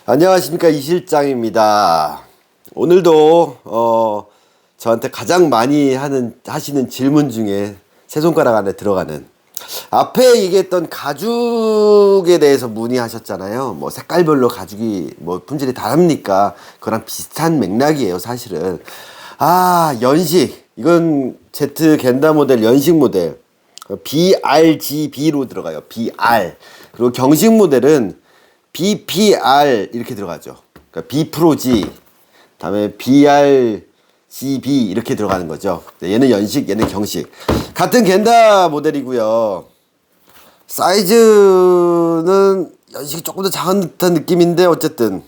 안녕하십니까, 이 실장입니다. 오늘도 저한테 가장 많이 하시는 질문 중에 세 손가락 안에 들어가는, 앞에 얘기했던 가죽에 대해서 문의하셨잖아요. 뭐 색깔별로 가죽이 뭐 품질이 다릅니까? 그거랑 비슷한 맥락이에요, 사실은. 연식, 이건 Z 겐다 모델 연식 모델 BRGB로 들어가요. BR. 그리고 경식 모델은 BPR 이렇게 들어가죠. 그러니까 B 프로 G, 다음에 BRGB 이렇게 들어가는 거죠. 얘는 연식, 얘는 경식. 같은 겐다 모델이고요. 사이즈는 연식이 조금 더 작은 듯한 느낌인데, 어쨌든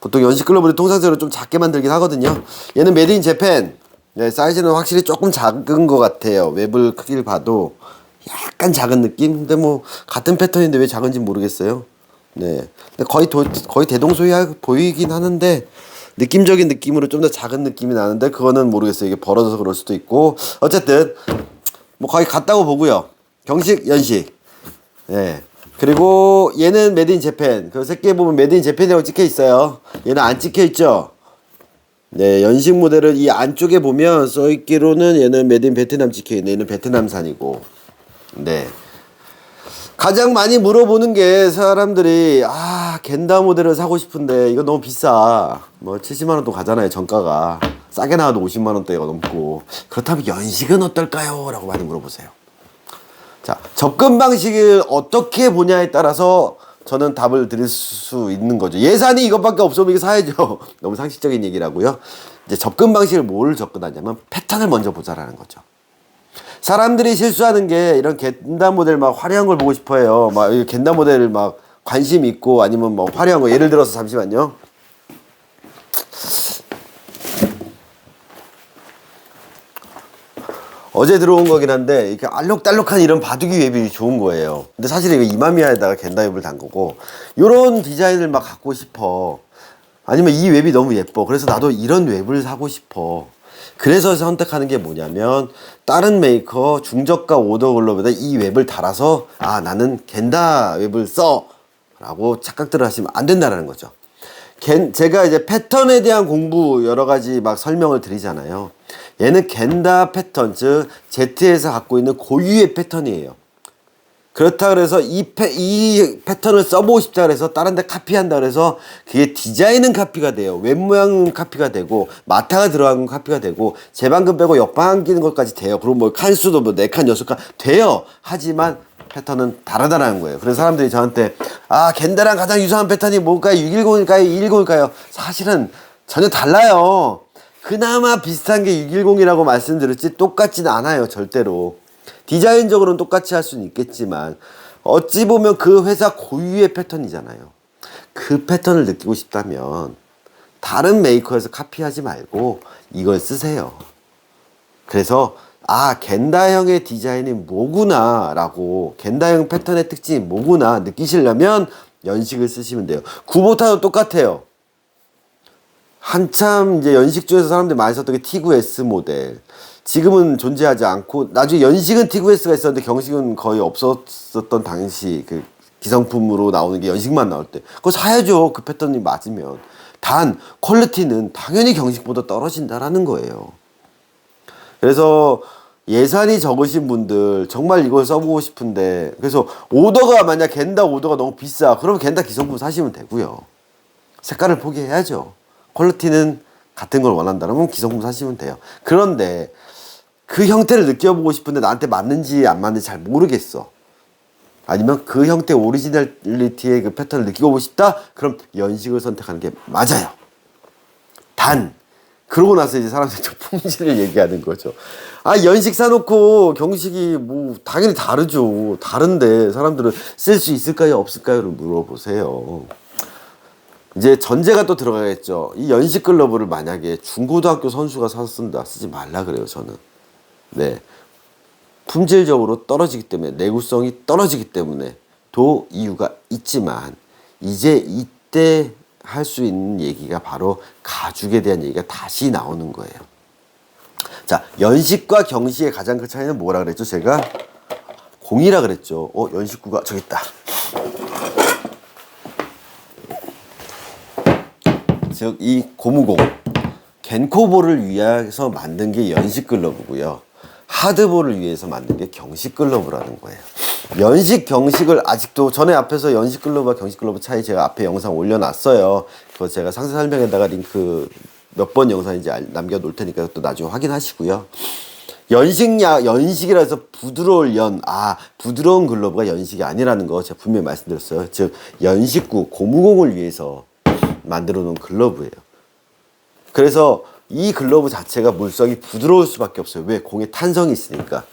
보통 연식 글러브를 통상적으로 좀 작게 만들긴 하거든요. 얘는 메드 인 재팬. 네, 사이즈는 확실히 조금 작은 것 같아요. 외부 크기를 봐도 약간 작은 느낌? 근데 뭐 같은 패턴인데 왜 작은지 모르겠어요. 네, 근데 거의 대동소이하 보이긴 하는데, 느낌적인 느낌으로 좀 더 작은 느낌이 나는데, 그거는 모르겠어요. 이게 벌어져서 그럴 수도 있고. 어쨌든 뭐 거의 같다고 보고요. 경식, 연식. 네. 그리고 얘는 메드 인 재팬. 그 새끼에 보면 메드 인 재팬이라고 찍혀 있어요. 얘는 안 찍혀 있죠. 네, 연식 모델은 이 안쪽에 보면 써 있기로는 얘는 메드 인 베트남 찍혀 있네. 얘는 베트남산이고. 네. 가장 많이 물어보는 게, 사람들이 겐다 모델을 사고 싶은데 이거 너무 비싸. 뭐 70만 원도 가잖아요, 정가가. 싸게 나와도 50만 원대가 넘고. 그렇다면 연식은 어떨까요? 라고 많이 물어보세요. 자, 접근 방식을 어떻게 보냐에 따라서 저는 답을 드릴 수 있는 거죠. 예산이 이것밖에 없으면 이거 사야죠. 너무 상식적인 얘기라고요. 이제 접근 방식을 뭘 접근하냐면 패턴을 먼저 보자라는 거죠. 사람들이 실수하는 게, 이런 겐다 모델 막 화려한 걸 보고 싶어 해요. 막 겐다 모델 막 관심 있고, 아니면 뭐 화려한 거, 예를 들어서 잠시만요. 어제 들어온 거긴 한데, 이렇게 알록달록한 이런 바둑이 웹이 좋은 거예요. 근데 사실 이거 이마미야에다가 겐다 웹을 단 거고, 요런 디자인을 막 갖고 싶어. 아니면 이 웹이 너무 예뻐. 그래서 나도 이런 웹을 사고 싶어. 그래서 선택하는 게 뭐냐면, 다른 메이커 중저가 오더 글러브에다 이 웹을 달아서 나는 겐다 웹을 써 라고 착각들을 하시면 안 된다는 거죠. 제가 이제 패턴에 대한 공부 여러 가지 막 설명을 드리잖아요. 얘는 겐다 패턴, 즉 Z에서 갖고 있는 고유의 패턴이에요. 그렇다 그래서 이 패턴을 써보고 싶다 그래서 다른 데 카피한다 그래서 그게 디자인은 카피가 돼요. 웹 모양은 카피가 되고, 마타가 들어간 건 카피가 되고, 제방금 빼고 역방 끼는 것까지 돼요. 그리고 뭐 칸수도 뭐 4칸 6칸 돼요. 하지만 패턴은 다르다라는 거예요. 그래서 사람들이 저한테 겐다랑 가장 유사한 패턴이 뭘까요? 610일까요? 210일까요? 사실은 전혀 달라요. 그나마 비슷한 게 610이라고 말씀드렸지 똑같지는 않아요, 절대로. 디자인적으로는 똑같이 할 수는 있겠지만, 어찌 보면 그 회사 고유의 패턴이잖아요. 그 패턴을 느끼고 싶다면 다른 메이커에서 카피하지 말고 이걸 쓰세요. 그래서 겐다형의 디자인이 뭐구나 라고, 겐다형 패턴의 특징이 뭐구나 느끼시려면 연식을 쓰시면 돼요. 구보타도 똑같아요. 한참 이제 연식 중에서 사람들이 많이 썼던 게 T9S 모델. 지금은 존재하지 않고, 나중에 연식은 T9S가 있었는데 경식은 거의 없었던 당시 그 기성품으로 나오는 게 연식만 나올 때. 그거 사야죠. 그 패턴이 맞으면. 단, 퀄리티는 당연히 경식보다 떨어진다라는 거예요. 그래서 예산이 적으신 분들, 정말 이걸 써보고 싶은데, 그래서 오더가, 만약 겐다 오더가 너무 비싸, 그러면 겐다 기성품 사시면 되고요. 색깔을 포기해야죠. 퀄리티는 같은 걸 원한다면 기성품 사시면 돼요. 그런데 그 형태를 느껴보고 싶은데 나한테 맞는지 안 맞는지 잘 모르겠어. 아니면 그 형태 오리지널리티의 그 패턴을 느끼고 싶다? 그럼 연식을 선택하는 게 맞아요. 단, 그러고 나서 이제 사람들이 좀 품질을 얘기하는 거죠. 연식 사놓고 경식이 뭐 당연히 다르죠. 다른데 사람들은 쓸 수 있을까요? 없을까요?를 물어보세요. 이제 전제가 또 들어가겠죠. 이 연식 글러브를 만약에 중고등학교 선수가 사서 쓴다, 쓰지 말라 그래요, 저는. 네. 품질적으로 떨어지기 때문에, 내구성이 떨어지기 때문에 도 이유가 있지만, 이제 이때 할 수 있는 얘기가 바로 가죽에 대한 얘기가 다시 나오는 거예요. 자, 연식과 경식의 가장 큰 차이는 뭐라 그랬죠? 제가 공이라 그랬죠. 연식구가 저기 있다. 즉 이 고무공 겐코볼을 위해서 만든 게 연식 글러브고요. 하드볼을 위해서 만든 게 경식 글러브라는 거예요. 연식 경식을 아직도 전에 앞에서 연식 글러브와 경식 글러브 차이 제가 앞에 영상 올려놨어요. 그거 제가 상세 설명에다가 링크 몇 번 영상인지 남겨놓을 테니까 또 나중에 확인하시고요. 연식이라 해서 부드러울 부드러운 글러브가 연식이 아니라는 거 제가 분명히 말씀드렸어요. 즉 연식구 고무공을 위해서 만들어 놓은 글러브예요. 그래서 이 글러브 자체가 물성이 부드러울 수밖에 없어요. 왜? 공의 탄성이 있으니까.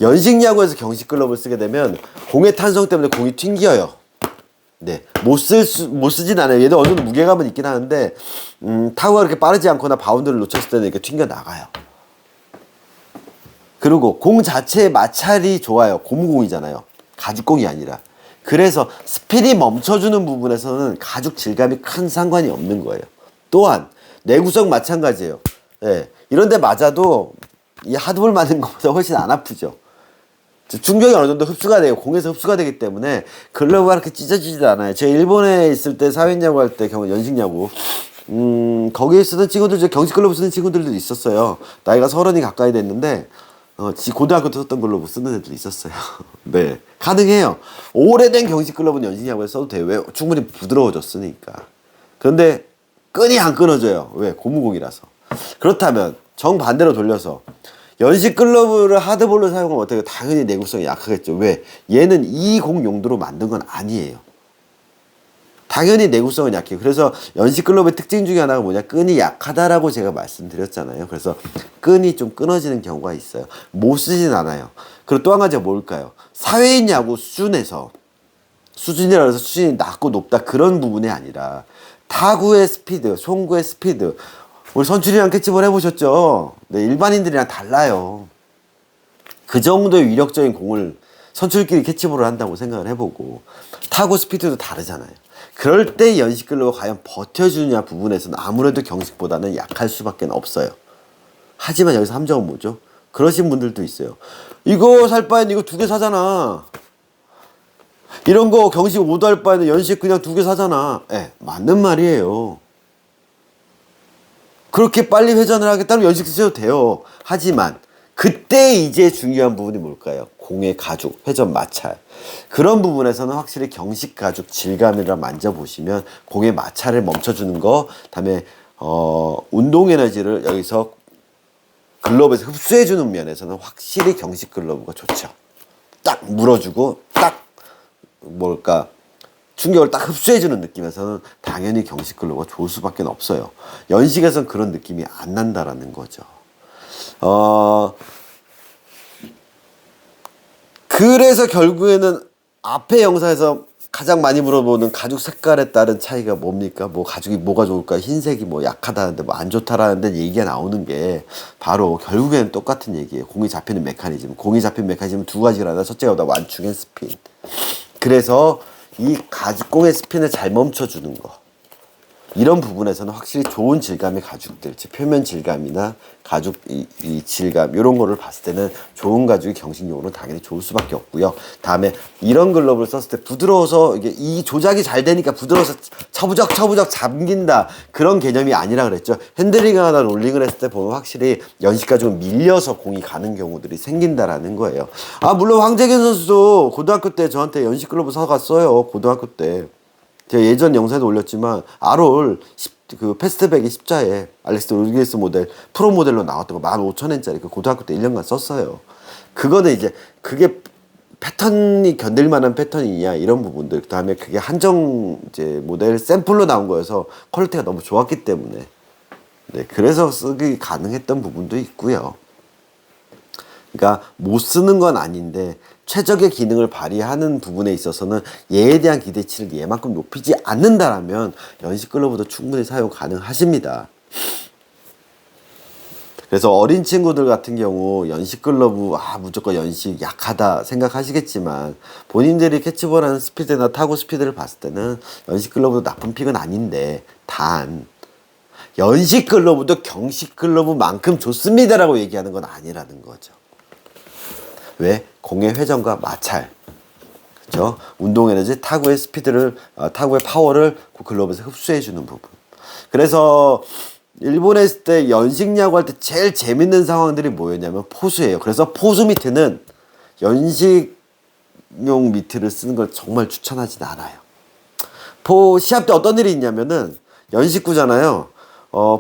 연식 야구에서 경식 글러브를 쓰게 되면 공의 탄성 때문에 공이 튕겨요. 네, 못 쓰진 않아요. 얘도 어느 정도 무게감은 있긴 하는데 타구가 그렇게 빠르지 않거나 바운드를 놓쳤을 때는 이렇게 튕겨 나가요. 그리고 공 자체의 마찰이 좋아요. 고무공이잖아요. 가죽공이 아니라. 그래서 스피드 멈춰주는 부분에서는 가죽 질감이 큰 상관이 없는 거예요. 또한 내구성 마찬가지예요. 네, 이런데 맞아도 이 하드볼 맞는 것보다 훨씬 안 아프죠. 충격이 어느 정도 흡수가 돼요. 공에서 흡수가 되기 때문에 글러브가 그렇게 찢어지지 않아요. 제가 일본에 있을 때 사회야구 할 때 연식야구 거기에 쓰던 친구들, 경식 글러브 쓰는 친구들도 있었어요. 나이가 30이 가까이 됐는데 고등학교 때 썼던 글러브 쓰는 애들도 있었어요. 네, 가능해요. 오래된 경식 글러브는 연식야구에 써도 돼요. 왜? 충분히 부드러워졌으니까. 그런데 끈이 안 끊어져요. 왜? 고무공이라서. 그렇다면 정반대로 돌려서 연식 글러브를 하드볼로 사용하면 어떻게? 당연히 내구성이 약하겠죠. 왜? 얘는 이 공 용도로 만든 건 아니에요. 당연히 내구성은 약해요. 그래서 연식 글러브의 특징 중에 하나가 뭐냐? 끈이 약하다라고 제가 말씀드렸잖아요. 그래서 끈이 좀 끊어지는 경우가 있어요. 못 쓰진 않아요. 그리고 또 한 가지가 뭘까요? 사회인 야구 수준이라 해서 수준이 낮고 높다 그런 부분이 아니라 타구의 스피드, 송구의 스피드. 우리 선출이랑 캐치볼 해보셨죠? 네, 일반인들이랑 달라요. 그 정도의 위력적인 공을 선출끼리 캐치볼을 한다고 생각을 해보고 타구 스피드도 다르잖아요. 그럴 때 연식 글러브가 과연 버텨주느냐 부분에서는 아무래도 경식보다는 약할 수밖에 없어요. 하지만 여기서 함정은 뭐죠? 그러신 분들도 있어요. 이거 살 바에는 이거 2개 사잖아. 이런 거 경식 5도 할 바에는 연식 그냥 2개 사잖아. 네, 맞는 말이에요. 그렇게 빨리 회전을 하겠다면 연식 쓰셔도 돼요. 하지만 그때 이제 중요한 부분이 뭘까요? 공의 가죽, 회전 마찰. 그런 부분에서는 확실히 경식 가죽 질감이라 만져보시면 공의 마찰을 멈춰주는 거, 그다음에 운동 에너지를 여기서 글러브에서 흡수해주는 면에서는 확실히 경식 글러브가 좋죠. 딱 물어주고 딱 충격을 딱 흡수해주는 느낌에서는 당연히 경식 글러브가 좋을 수밖에 없어요. 연식에선 그런 느낌이 안 난다라는 거죠. 그래서 결국에는 앞에 영상에서 가장 많이 물어보는 가죽 색깔에 따른 차이가 뭡니까? 가죽이 뭐가 좋을까? 흰색이 약하다는데 안 좋다라는데 얘기가 나오는 게 바로 결국에는 똑같은 얘기예요. 공이 잡히는 메커니즘. 공이 잡힌 메커니즘은 2가지가 나다. 첫째가 완충 앤 스핀. 그래서 이 가죽공의 스핀을 잘 멈춰주는 거. 이런 부분에서는 확실히 좋은 질감의 가죽들, 즉 표면 질감이나 가죽 이 질감 이런 거를 봤을 때는 좋은 가죽이 경식용으로는 당연히 좋을 수밖에 없고요. 다음에 이런 글러브를 썼을 때 부드러워서 이게 이 조작이 잘 되니까 부드러워서 처부적 잠긴다 그런 개념이 아니라 그랬죠. 핸들링하거나 롤링을 했을 때 보면 확실히 연식 가죽은 밀려서 공이 가는 경우들이 생긴다라는 거예요. 물론 황재균 선수도 고등학교 때 저한테 연식 글러브 사갔어요. 고등학교 때. 제가 예전 영상에도 올렸지만 아롤 그 패스트백의 십자에 알렉스 로드리게스 모델 프로 모델로 나왔던 거 15,000엔짜리 그 고등학교 때 1년간 썼어요. 그거는 이제 그게 패턴이 견딜 만한 패턴이냐 이런 부분들, 그다음에 그게 한정 이제 모델 샘플로 나온 거여서 퀄리티가 너무 좋았기 때문에 네, 그래서 쓰기 가능했던 부분도 있고요. 그러니까 못 쓰는 건 아닌데 최적의 기능을 발휘하는 부분에 있어서는 얘에 대한 기대치를 얘만큼 높이지 않는다라면 연식 글러브도 충분히 사용 가능하십니다. 그래서 어린 친구들 같은 경우 연식 글러브 무조건 연식 약하다 생각하시겠지만 본인들이 캐치볼 하는 스피드나 타구 스피드를 봤을 때는 연식 글러브도 나쁜 픽은 아닌데 단 연식 글러브도 경식 글러브만큼 좋습니다라고 얘기하는 건 아니라는 거죠. 왜? 공의 회전과 마찰, 그렇죠? 운동 에너지, 타구의 스피드를, 타구의 파워를 그 글러브에서 흡수해 주는 부분. 그래서 일본에 있을 때 연식야구 할 때 제일 재밌는 상황들이 뭐였냐면 포수예요. 그래서 포수 미트는 연식용 미트를 쓰는 걸 정말 추천하진 않아요. 시합 때 어떤 일이 있냐면은 연식구잖아요.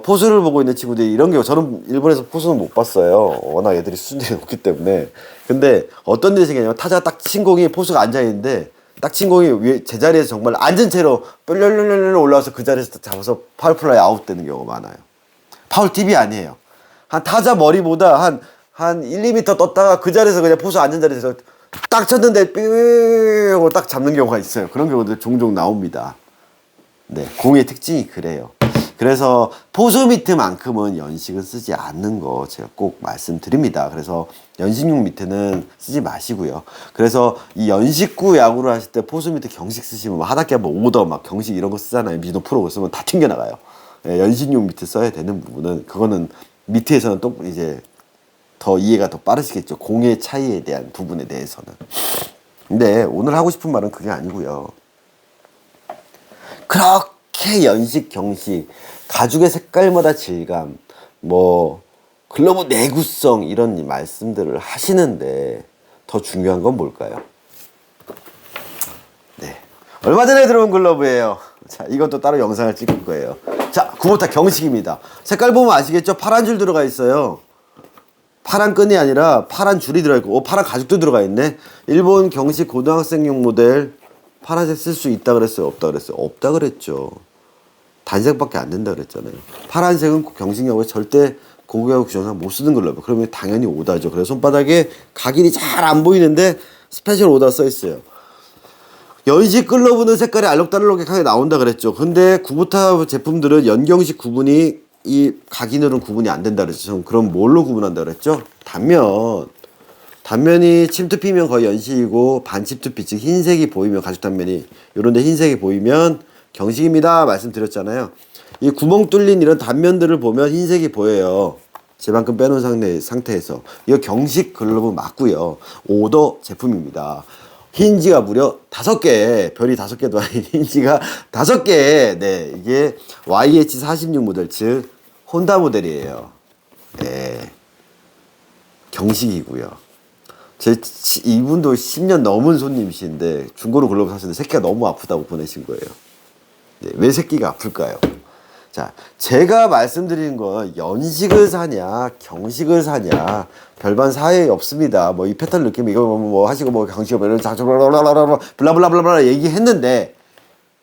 포수를 보고 있는 친구들이 이런 경우, 저는 일본에서 포수는 못 봤어요. 워낙 애들이 수준이 높기 때문에. 근데 어떤 일이 생기냐면 타자가 딱 친 공이 포수가 앉아있는데 딱 친 공이 위에 제자리에서 정말 앉은 채로 뾰렬렬렬 올라와서 그 자리에서 잡아서 파울 플라이 아웃되는 경우가 많아요. 파울 팁이 아니에요. 한 타자 머리보다 한 1, 2m 떴다가 그 자리에서 그냥 포수 앉은 자리에서 딱 쳤는데 삐 하고 딱 잡는 경우가 있어요. 그런 경우들 종종 나옵니다. 네, 공의 특징이 그래요. 그래서 포수 미트만큼은 연식은 쓰지 않는 거 제가 꼭 말씀드립니다. 그래서 연식용 미트는 쓰지 마시고요. 그래서 이 연식구 야구를 하실 때 포수 미트 경식 쓰시면 하다게 뭐 오더 막 경식 이런 거 쓰잖아요. 미도 프로 쓰면 다 튕겨나가요. 예, 연식용 미트 써야 되는 부분은 그거는 미트에서는 또 이제 더 이해가 더 빠르시겠죠. 공의 차이에 대한 부분에 대해서는. 근데 오늘 하고 싶은 말은 그게 아니고요. 그렇게 연식, 경식, 가죽의 색깔마다 질감, 뭐 글러브 내구성 이런 말씀들을 하시는데 더 중요한 건 뭘까요? 네, 얼마 전에 들어온 글러브예요. 자, 이것도 따로 영상을 찍을 거예요. 자, 구보타 경식입니다. 색깔 보면 아시겠죠? 파란 줄 들어가 있어요. 파란 끈이 아니라 파란 줄이 들어있고, 파란 가죽도 들어가 있네. 일본 경식 고등학생용 모델 파란색 쓸 수 있다 그랬어요? 없다 그랬어요? 없다 그랬죠. 단색밖에 안 된다 그랬잖아요. 파란색은 경식야구에 절대 고교야구 규정상 못 쓰는 글러브. 그러면 당연히 오다죠. 그래서 손바닥에 각인이 잘 안 보이는데 스페셜 오다 써 있어요. 연식 글러브는 색깔이 알록달록하게 나온다 그랬죠. 근데 구보타 제품들은 연경식 구분이 이 각인으로는 구분이 안 된다 그랬죠. 그럼 뭘로 구분한다 그랬죠? 단면이 침투피면 거의 연식이고 반침투피 즉 흰색이 보이면 가죽 단면이 요런데 흰색이 보이면 경식입니다 말씀드렸잖아요. 이 구멍 뚫린 이런 단면들을 보면 흰색이 보여요. 제방금 빼놓은 상태에서 이거 경식 글러브 맞고요. 오더 제품입니다. 힌지가 무려 5개, 별이 5개도 아닌 힌지가 5개. 네, 이게 YH46 모델, 즉 혼다 모델이에요. 네, 경식이고요. 이분도 10년 넘은 손님이신데 중고로 글러브 사시는데 새끼가 너무 아프다고 보내신 거예요. 네, 왜 새끼가 아플까요? 자, 제가 말씀드리는 건 연식을 사냐 경식을 사냐 별반 사이 없습니다. 뭐 이 패턴 느낌 이거 뭐 하시고 뭐 경식을 뭐 이런 블라블라블라블라 얘기했는데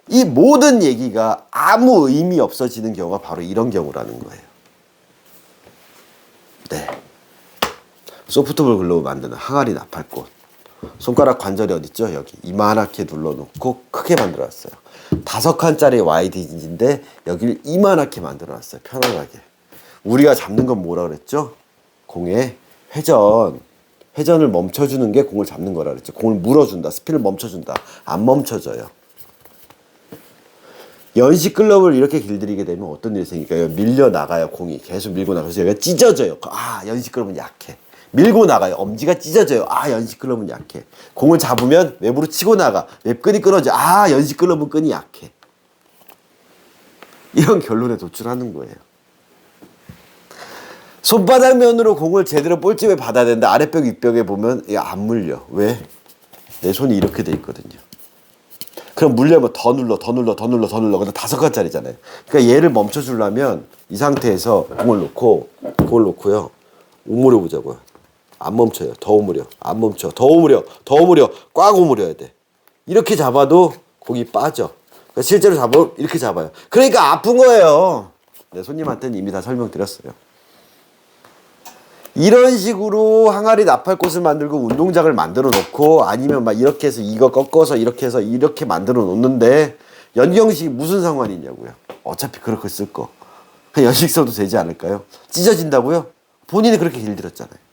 이 모든 얘기가 아무 의미 없어지는 경우가 바로 이런 경우라는 거예요. 네, 소프트볼 글러브 만드는 항아리 나팔꽃. 손가락 관절이 어딨죠? 여기 이만하게 눌러놓고 크게 만들어놨어요. 5칸짜리 YD인데 여기를 이만하게 만들어놨어요. 편안하게. 우리가 잡는 건 뭐라 그랬죠? 공의 회전을 멈춰주는 게 공을 잡는 거라 그랬죠. 공을 물어준다. 스피드를 멈춰준다. 안 멈춰져요. 연식 글러브를 이렇게 길들이게 되면 어떤 일이 생길까요? 밀려나가요. 공이 계속 밀고 나가서 여기가 찢어져요. 연식 글러브는 약해. 밀고 나가요. 엄지가 찢어져요. 연식 글러브는 약해. 공을 잡으면 외부로 치고 나가. 웹끈이 끊어져. 연식 글러브 끈이 약해. 이런 결론에 도출하는 거예요. 손바닥 면으로 공을 제대로 볼집에 받아야 되는데 아랫벽 윗벽에 보면 안 물려. 왜? 내 손이 이렇게 돼 있거든요. 그럼 물려면 더 눌러. 근데 5칸짜리잖아요. 그러니까 얘를 멈춰주려면 이 상태에서 공을 놓고요. 오므려 보자고요. 안 멈춰요. 더 오므려. 안 멈춰. 더 오므려. 꽉 오므려야 돼. 이렇게 잡아도 공이 빠져. 그러니까 실제로 잡으면 이렇게 잡아요. 그러니까 아픈 거예요. 네, 손님한테는 이미 다 설명드렸어요. 이런 식으로 항아리 나팔꽃을 만들고 운동장을 만들어 놓고 아니면 막 이렇게 해서 이거 꺾어서 이렇게 해서 이렇게 만들어 놓는데 연경식이 무슨 상관이 있냐고요. 어차피 그렇게 쓸 거. 그냥 연식 써도 되지 않을까요? 찢어진다고요? 본인이 그렇게 길들였잖아요.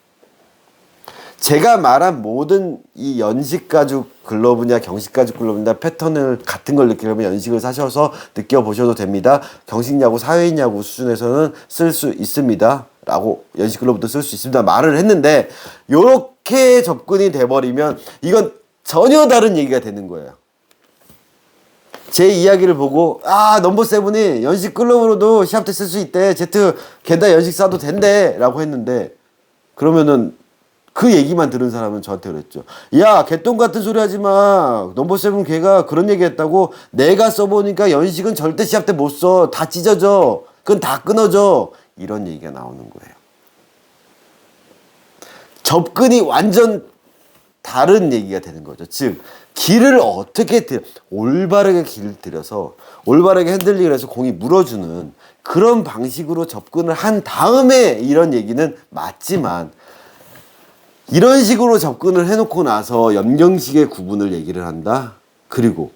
제가 말한 모든 이 연식 가죽 글러브냐 경식 가죽 글러브냐 패턴을 같은 걸 느끼려면 연식을 사셔서 느껴보셔도 됩니다. 경식 야구, 사회인 야구 수준에서는 쓸 수 있습니다. 라고 연식 글러브도 쓸 수 있습니다. 말을 했는데 요렇게 접근이 돼버리면 이건 전혀 다른 얘기가 되는 거예요. 제 이야기를 보고 넘버 세븐이 연식 글러브로도 시합 때 쓸 수 있대. 제트 겐다 연식 쏴도 된대 라고 했는데, 그러면은 그 얘기만 들은 사람은 저한테 그랬죠. 야, 개똥 같은 소리 하지 마. 넘버 세븐 걔가 그런 얘기 했다고. 내가 써보니까 연식은 절대 시합 때 못 써. 다 찢어져. 그건 다 끊어져. 이런 얘기가 나오는 거예요. 접근이 완전 다른 얘기가 되는 거죠. 즉, 길을 어떻게 올바르게 길을 들여서 올바르게 핸들링을 해서 공이 물어주는 그런 방식으로 접근을 한 다음에 이런 얘기는 맞지만, 이런 식으로 접근을 해놓고 나서 염경식의 구분을 얘기를 한다. 그리고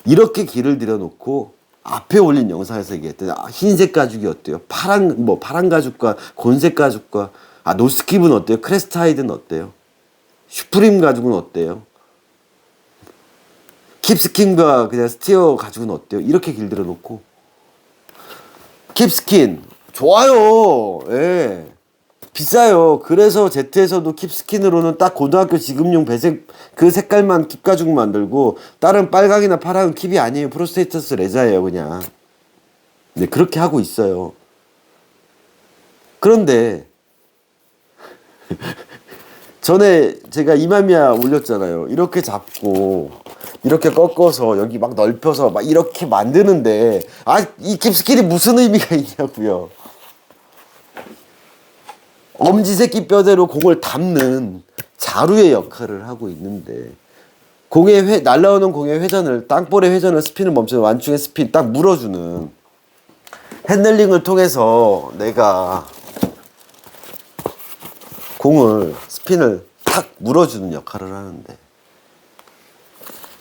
이렇게 길을 들여놓고 앞에 올린 영상에서 얘기했던 흰색 가죽이 어때요? 파란 가죽과 곤색 가죽과 노스킵은 어때요? 크레스타이드는 어때요? 슈프림 가죽은 어때요? 킵스킨과 그냥 스티어 가죽은 어때요? 이렇게 길들여 놓고 킵스킨 좋아요. 예. 비싸요. 그래서 제트에서도 킵스킨으로는 딱 고등학교 지급용 배색 그 색깔만 킵 가죽 만들고 다른 빨강이나 파랑은 킵이 아니에요. 프로스테이터스 레자예요 그냥. 네, 그렇게 하고 있어요. 그런데 전에 제가 이마미야 올렸잖아요. 이렇게 잡고 이렇게 꺾어서 여기 막 넓혀서 막 이렇게 만드는데 이 킵스킨이 무슨 의미가 있냐고요. 엄지새끼 뼈대로 공을 담는 자루의 역할을 하고 있는데, 날라오는 공의 회전을, 땅볼의 회전을, 스핀을 멈추는 완충의 스핀 딱 물어주는 핸들링을 통해서 내가 공을, 스핀을 탁 물어주는 역할을 하는데,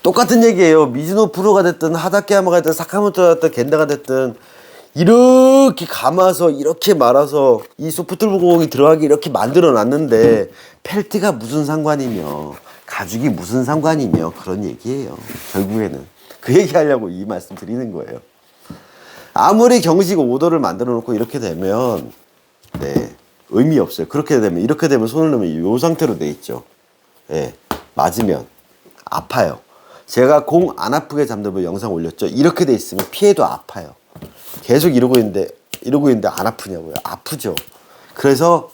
똑같은 얘기예요. 미즈노 프로가 됐든 하다케야마가 됐든 사카모토가 됐든 겐다가 됐든 이렇게 감아서 이렇게 말아서 이 소프트볼 공이 들어가게 이렇게 만들어 놨는데 펠트가 무슨 상관이며 가죽이 무슨 상관이며 그런 얘기예요. 결국에는 그 얘기하려고 이 말씀 드리는 거예요. 아무리 경식 오더를 만들어 놓고 이렇게 되면 의미 없어요. 이렇게 되면 손을 넣으면 이 상태로 돼 있죠. 맞으면 아파요. 제가 공 안 아프게 잡는 영상 올렸죠. 이렇게 돼 있으면 피해도 아파요. 계속 이러고 있는데 안 아프냐고요. 아프죠. 그래서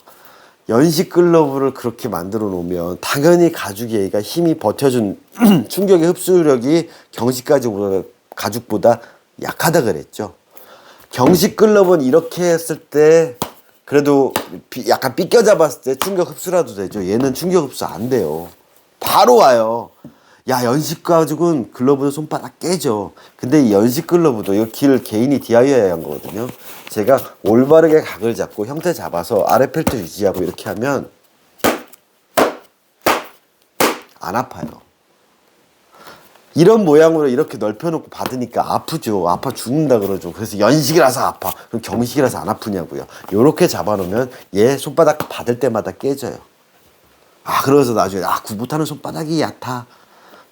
연식 글러브를 그렇게 만들어 놓으면 당연히 가죽이가 힘이 버텨준 충격의 흡수력이 경식 가죽보다 약하다 그랬죠. 경식 글러브는 이렇게 했을 때 그래도 약간 삐껴 잡았을 때 충격 흡수라도 되죠. 얘는 충격 흡수 안 돼요. 바로 와요. 연식 가죽은 글러브도 손바닥 깨져. 근데 이 연식 글러브도 이거 길 개인이 DIY 한 거거든요. 제가 올바르게 각을 잡고 형태 잡아서 아래 펠트 유지하고 이렇게 하면 안 아파요. 이런 모양으로 이렇게 넓혀놓고 받으니까 아프죠. 아파 죽는다 그러죠. 그래서 연식이라서 아파. 그럼 경식이라서 안 아프냐고요. 요렇게 잡아놓으면 얘 손바닥 받을 때마다 깨져요. 그래서 나중에 구 못하는 손바닥이 얕아.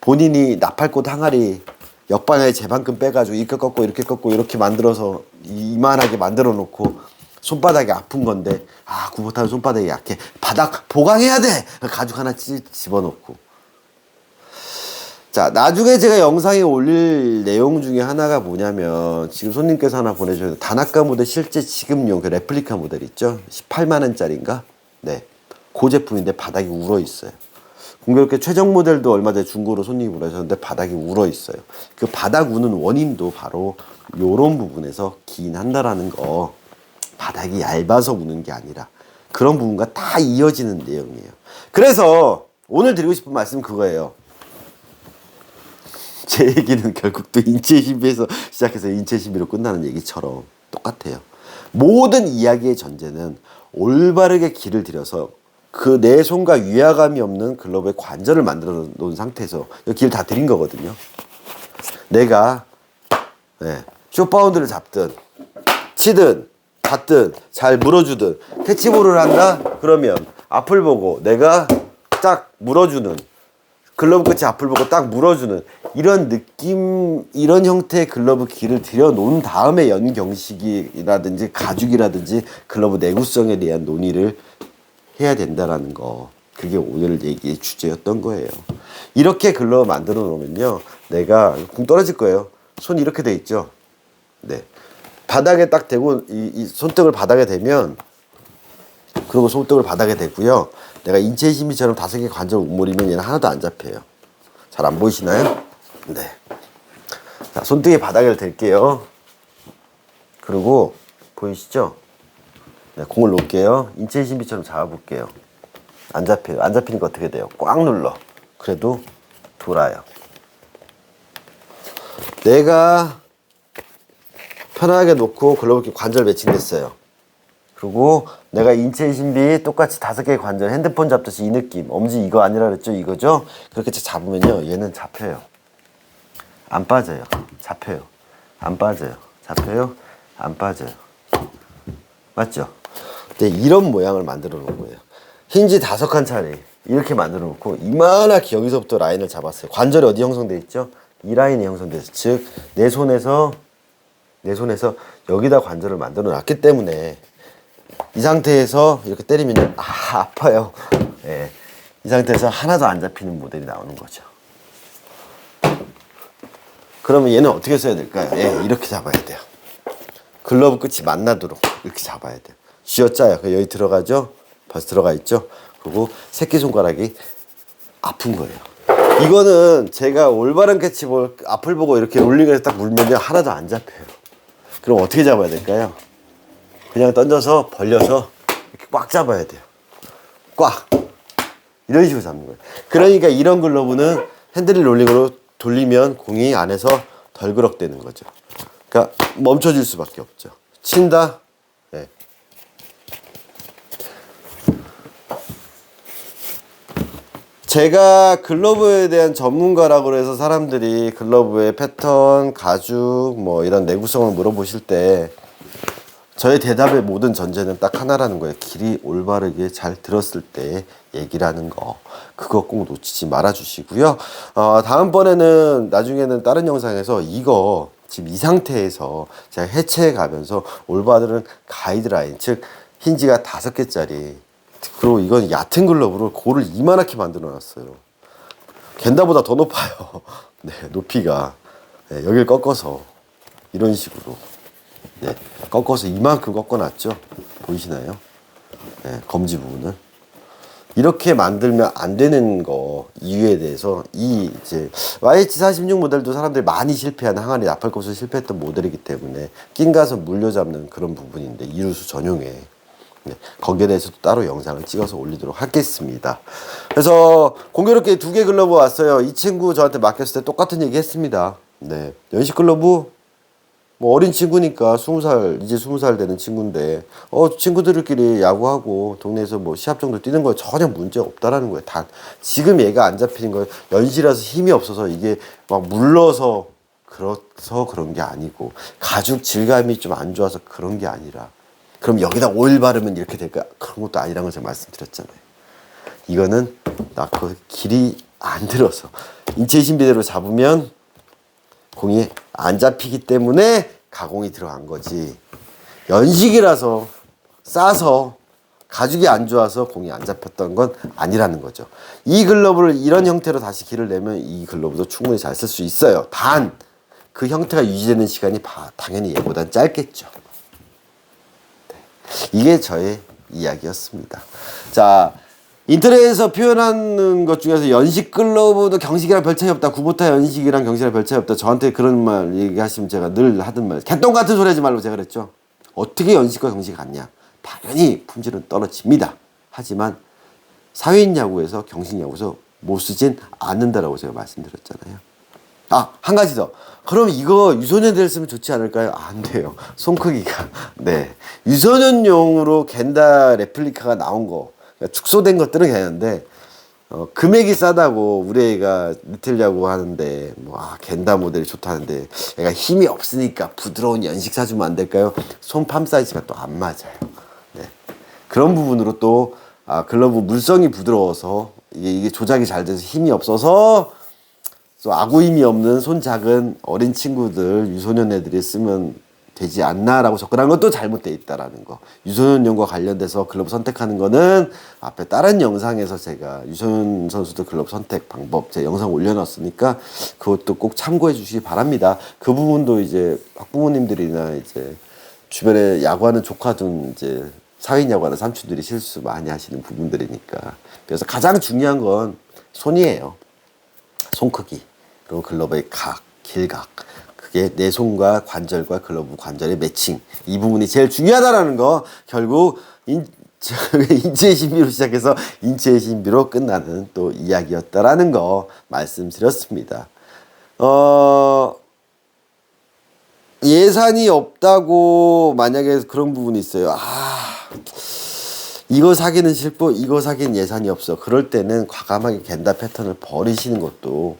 본인이 나팔꽃 항아리 역방향에 제만큼 빼가지고 이렇게 꺾고 이렇게 만들어서 이만하게 만들어 놓고 손바닥이 아픈 건데 구 못하는 손바닥이 약해. 바닥 보강해야 돼. 가죽 하나 집어넣고. 자, 나중에 제가 영상에 올릴 내용 중에 하나가 뭐냐면 지금 손님께서 하나 보내주셨는데 다나카 모델 실제 지금용 그 레플리카 모델 있죠? 18만 원짜리인가? 네, 그 제품인데 바닥이 울어 있어요. 공교롭게 최종 모델도 얼마 전에 중고로 손님이 보내셨는데 바닥이 울어 있어요. 그 바닥 우는 원인도 바로 요런 부분에서 기인한다라는 거. 바닥이 얇아서 우는 게 아니라 그런 부분과 다 이어지는 내용이에요. 그래서 오늘 드리고 싶은 말씀은 그거예요. 제 얘기는 결국 또 인체 심비에서 시작해서 인체 심비로 끝나는 얘기처럼 똑같아요. 모든 이야기의 전제는 올바르게 길을 들여서 그 내 손과 위화감이 없는 글러브의 관절을 만들어 놓은 상태에서 길 다 드린 거거든요. 내가 숏바운드를 잡든 치든 받든 잘 물어주든 캐치볼을 한다? 그러면 앞을 보고 내가 딱 물어주는 글러브 끝이 앞을 보고 딱 물어주는 이런 느낌, 이런 형태의 글러브 길을 들여놓은 다음에 연경식이라든지 가죽이라든지 글러브 내구성에 대한 논의를 해야 된다라는 거. 그게 오늘 얘기의 주제였던 거예요. 이렇게 글러브 만들어 놓으면요, 내가 공 떨어질 거예요. 손 이렇게 돼 있죠. 네, 바닥에 딱 대고 이 손등을 바닥에 대면, 그리고 손등을 바닥에 대고요, 내가 인체의 신비처럼 5개 관절을 우물이면 얘는 하나도 안 잡혀요. 잘 안 보이시나요? 네. 자, 손등에 바닥을 댈게요. 그리고 보이시죠? 네, 공을 놓을게요. 인체의 신비처럼 잡아볼게요. 안 잡혀요. 안 잡히니까 어떻게 돼요? 꽉 눌러. 그래도 돌아요. 내가 편하게 놓고 글러브 이렇게 관절 매칭됐어요. 그리고 내가 인체의 신비 똑같이 5개의 관절, 핸드폰 잡듯이 이 느낌. 엄지 이거 아니라 그랬죠? 이거죠? 그렇게 잡으면요, 얘는 잡혀요. 안 빠져요. 잡혀요. 안 빠져요. 잡혀요. 안 빠져요. 맞죠? 근데 이런 모양을 만들어 놓은 거예요. 힌지 5칸짜리 이렇게 만들어 놓고 이만하게 여기서부터 라인을 잡았어요. 관절이 어디 형성돼 있죠? 이 라인이 형성돼 있어요. 즉 내 손에서 여기다 관절을 만들어 놨기 때문에 이 상태에서 이렇게 때리면 아파요. 예. 이 상태에서 하나도 안 잡히는 모델이 나오는 거죠. 그러면 얘는 어떻게 써야 될까요? 예, 이렇게 잡아야 돼요. 글러브 끝이 만나도록 이렇게 잡아야 돼요. 쥐어짜요. 여기 들어가죠? 벌써 들어가 있죠? 그리고 새끼손가락이 아픈 거예요. 이거는 제가 올바른 캐치볼 앞을 보고 이렇게 롤링을 딱 물면요, 하나도 안 잡혀요. 그럼 어떻게 잡아야 될까요? 그냥 던져서 벌려서 이렇게 꽉 잡아야 돼요. 꽉! 이런 식으로 잡는 거예요. 그러니까 이런 글러브는 핸들링 롤링으로 돌리면 공이 안에서 덜그럭대는 거죠. 그러니까 멈춰질 수밖에 없죠. 친다. 네. 제가 글러브에 대한 전문가라고 해서 사람들이 글러브의 패턴, 가죽, 뭐 이런 내구성을 물어보실 때 저의 대답의 모든 전제는 딱 하나라는 거예요. 길이 올바르게 잘 들었을 때 얘기라는 거. 그거 꼭 놓치지 말아 주시고요. 다음번에는 나중에는 다른 영상에서 이거 지금 이 상태에서 제가 해체해 가면서 올바른 가이드라인, 즉 힌지가 5개짜리, 그리고 이건 얕은 글러브를 골을 이만하게 만들어 놨어요. 겐다보다 더 높아요. 네, 높이가. 네, 여기를 꺾어서 이런 식으로. 네, 꺾어서 이만큼 꺾어놨죠. 보이시나요? 네, 검지 부분을 이렇게 만들면 안 되는 거 이유에 대해서 이제 YH46 모델도 사람들이 많이 실패한, 항아리 나팔꽃을 실패했던 모델이기 때문에 낀 가서 물려잡는 그런 부분인데, 이루수 전용에. 네, 거기에 대해서도 따로 영상을 찍어서 올리도록 하겠습니다. 그래서 공교롭게 2개 글러브 왔어요. 이 친구 저한테 맡겼을 때 똑같은 얘기 했습니다. 네, 연식 글러브 뭐 어린 친구니까 20살, 이제 20살 되는 친구인데 친구들끼리 야구하고 동네에서 뭐 시합 정도 뛰는 거에 전혀 문제 없다라는 거예요. 단 지금 얘가 안 잡히는 거예요. 연시라서 힘이 없어서 이게 막 물러서 그런 게 아니고, 가죽 질감이 좀 안 좋아서 그런 게 아니라, 그럼 여기다 오일 바르면 이렇게 될까? 그런 것도 아니라는 걸 제가 말씀드렸잖아요. 이거는 그 길이 안 들어서 인체의 신비대로 잡으면 공이 안 잡히기 때문에 가공이 들어간 거지, 연식이라서 싸서 가죽이 안 좋아서 공이 안 잡혔던 건 아니라는 거죠. 이 글러브를 이런 형태로 다시 길을 내면 이 글러브도 충분히 잘 쓸 수 있어요. 단 그 형태가 유지되는 시간이 당연히 얘보단 짧겠죠. 네. 이게 저의 이야기였습니다. 자, 인터넷에서 표현하는 것 중에서 연식 글러브도 경식이랑 별 차이 없다, 구보타 연식이랑 경식이랑 별 차이 없다, 저한테 그런 말 얘기하시면 제가 늘 하던 말, 개똥 같은 소리 하지 말라고 제가 그랬죠. 어떻게 연식과 경식이 같냐? 당연히 품질은 떨어집니다. 하지만 사회인 야구에서, 경식 야구에서 못 쓰진 않는다라고 제가 말씀드렸잖아요. 한 가지 더. 그럼 이거 유소년들 쓰면 좋지 않을까요? 안 돼요. 손 크기가. 네. 유소년용으로 겐다 레플리카가 나온 거, 축소된 것들은 괜찮은데, 금액이 싸다고 우리 애가 리틀 야구 하는데, 겐다 모델이 좋다는데, 애가 힘이 없으니까 부드러운 연식 사주면 안 될까요? 손팜 사이즈가 또 안 맞아요. 네. 그런 부분으로 또, 글러브 물성이 부드러워서, 이게 조작이 잘 돼서 힘이 없어서, 또 아구 힘이 없는 손 작은 어린 친구들, 유소년 애들이 쓰면 되지 않나라고 접근한 것도 잘못되어 있다라는 거. 유소년용과 관련돼서 글러브 선택하는 거는 앞에 다른 영상에서 제가 유소년 선수들 글러브 선택 방법 제 영상 올려놨으니까 그것도 꼭 참고해 주시기 바랍니다. 그 부분도 이제 학부모님들이나 이제 주변에 야구하는 조카든 이제 사회인 야구하는 삼촌들이 실수 많이 하시는 부분들이니까. 그래서 가장 중요한 건 손이에요. 손 크기, 그리고 글러브의 각, 길각. 그게 내 손과 관절과 글러브 관절의 매칭. 이 부분이 제일 중요하다라는 거. 결국 인체의 신비로 시작해서 인체의 신비로 끝나는 또 이야기였다라는 거 말씀드렸습니다. 예산이 없다고 만약에 그런 부분이 있어요. 이거 사기는 싫고 이거 사기는 예산이 없어. 그럴 때는 과감하게 겐다 패턴을 버리시는 것도,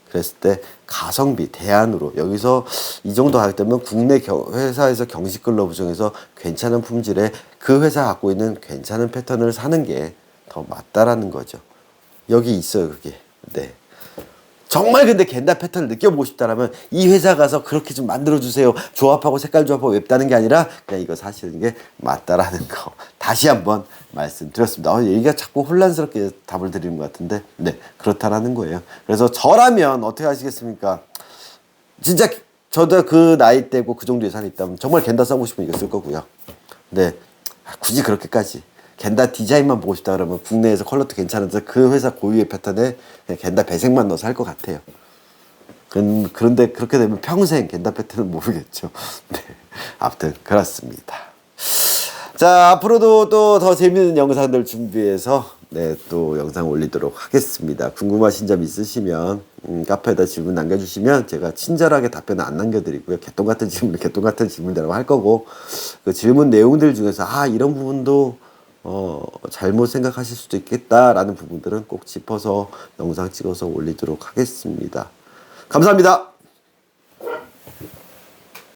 그랬을 때 가성비 대안으로 여기서 이 정도 가격 되면 국내 회사에서 경식 글러브 중에서 괜찮은 품질의 그 회사 갖고 있는 괜찮은 패턴을 사는 게 더 맞다라는 거죠. 여기 있어요, 그게. 네. 정말 근데 겐다 패턴을 느껴보고 싶다라면 이 회사 가서 그렇게 좀 만들어주세요. 조합하고 색깔 조합하고 웹다는 게 아니라 그냥 이거 사시는 게 맞다라는 거 다시 한번 말씀드렸습니다. 얘기가 자꾸 혼란스럽게 답을 드리는 것 같은데 네, 그렇다라는 거예요. 그래서 저라면 어떻게 하시겠습니까? 진짜 저도 그 나이대고 그 정도 예산이 있다면 정말 겐다 써보고 싶으면 이거 쓸 거고요. 네, 굳이 그렇게까지 겐다 디자인만 보고 싶다 그러면 국내에서 컬러도 괜찮은데 그 회사 고유의 패턴에 그냥 겐다 배색만 넣어서 할 것 같아요. 그런데 그렇게 되면 평생 겐다 패턴은 모르겠죠. 네, 아무튼 그렇습니다. 자, 앞으로도 또 더 재밌는 영상들 준비해서 네, 또 영상 올리도록 하겠습니다. 궁금하신 점 있으시면 카페에다 질문 남겨주시면 제가 친절하게 답변을 안 남겨드리고요. 개똥 같은 질문대로 할 거고, 그 질문 내용들 중에서 이런 부분도 잘못 생각하실 수도 있겠다라는 부분들은 꼭 짚어서 영상 찍어서 올리도록 하겠습니다. 감사합니다.